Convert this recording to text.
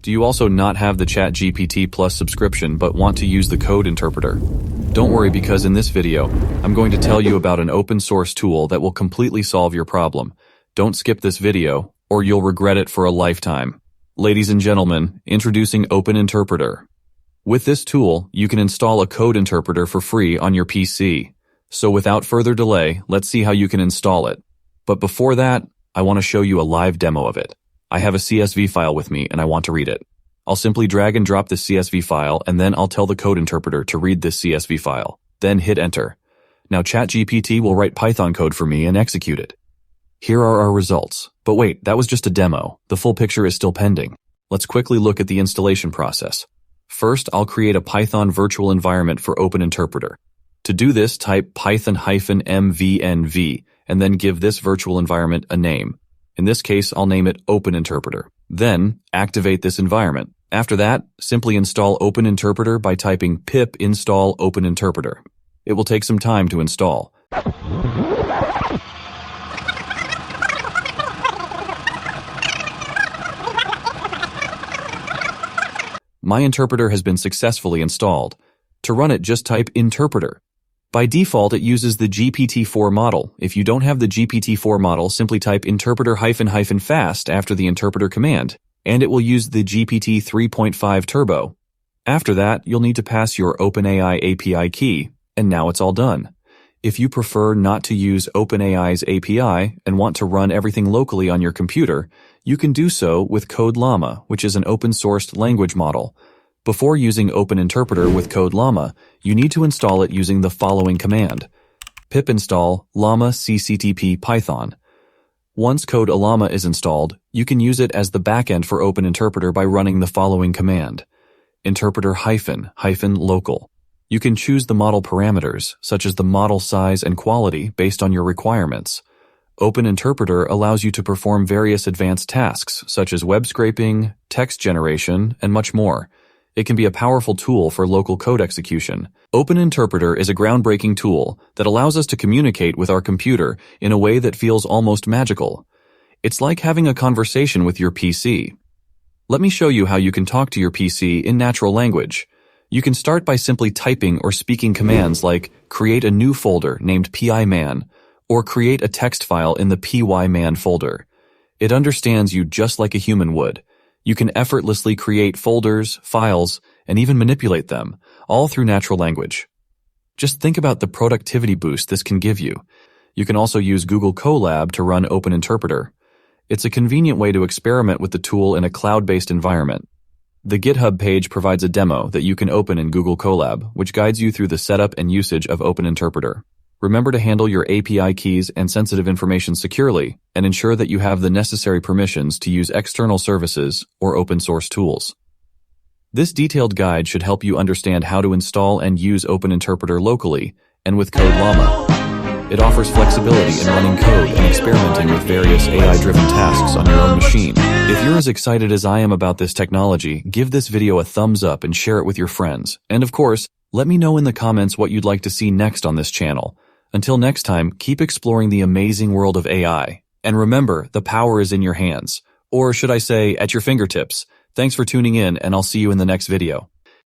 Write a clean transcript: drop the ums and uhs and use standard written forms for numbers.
Do you also not have the ChatGPT Plus subscription but want to use the code interpreter? Don't worry, because in this video, I'm going to tell you about an open source tool that will completely solve your problem. Don't skip this video, or you'll regret it for a lifetime. Ladies and gentlemen, introducing Open Interpreter. With this tool, you can install a code interpreter for free on your PC. So without further delay, let's see how you can install it. But before that, I want to show you a live demo of it. I have a CSV file with me and I want to read it. I'll simply drag and drop this CSV file, and then I'll tell the code interpreter to read this CSV file. Then hit enter. Now ChatGPT will write Python code for me and execute it. Here are our results. But wait, that was just a demo. The full picture is still pending. Let's quickly look at the installation process. First, I'll create a Python virtual environment for Open Interpreter. To do this, type python-mvnv and then give this virtual environment a name. In this case, I'll name it Open Interpreter. Then, activate this environment. After that, simply install Open Interpreter by typing pip install Open Interpreter. It will take some time to install. My interpreter has been successfully installed. To run it, just type interpreter. By default, it uses the GPT-4 model. If you don't have the GPT-4 model, simply type interpreter --fast after the interpreter command, and it will use the GPT 3.5 Turbo. After that, you'll need to pass your OpenAI API key, and now it's all done. If you prefer not to use OpenAI's API and want to run everything locally on your computer, you can do so with Code Llama, which is an open-sourced language model. Before using Open Interpreter with Code Llama, you need to install it using the following command: pip install llama cctp python. Once Code Llama is installed, you can use it as the backend for Open Interpreter by running the following command: interpreter -local. You can choose the model parameters, such as the model size and quality, based on your requirements. Open Interpreter allows you to perform various advanced tasks, such as web scraping, text generation, and much more. It can be a powerful tool for local code execution. Open Interpreter is a groundbreaking tool that allows us to communicate with our computer in a way that feels almost magical. It's like having a conversation with your PC. Let me show you how you can talk to your PC in natural language. You can start by simply typing or speaking commands like create a new folder named PIMan, or create a text file in the PYMan folder. It understands you just like a human would. You can effortlessly create folders, files, and even manipulate them, all through natural language. Just think about the productivity boost this can give you. You can also use Google Colab to run Open Interpreter. It's a convenient way to experiment with the tool in a cloud-based environment. The GitHub page provides a demo that you can open in Google Colab, which guides you through the setup and usage of Open Interpreter. Remember to handle your API keys and sensitive information securely, and ensure that you have the necessary permissions to use external services or open source tools. This detailed guide should help you understand how to install and use Open Interpreter locally and with Code Llama. It offers flexibility in running code and experimenting with various AI-driven tasks on your own machine. If you're as excited as I am about this technology, give this video a thumbs up and share it with your friends. And of course, let me know in the comments what you'd like to see next on this channel. Until next time, keep exploring the amazing world of AI. And remember, the power is in your hands. Or should I say, at your fingertips. Thanks for tuning in, and I'll see you in the next video.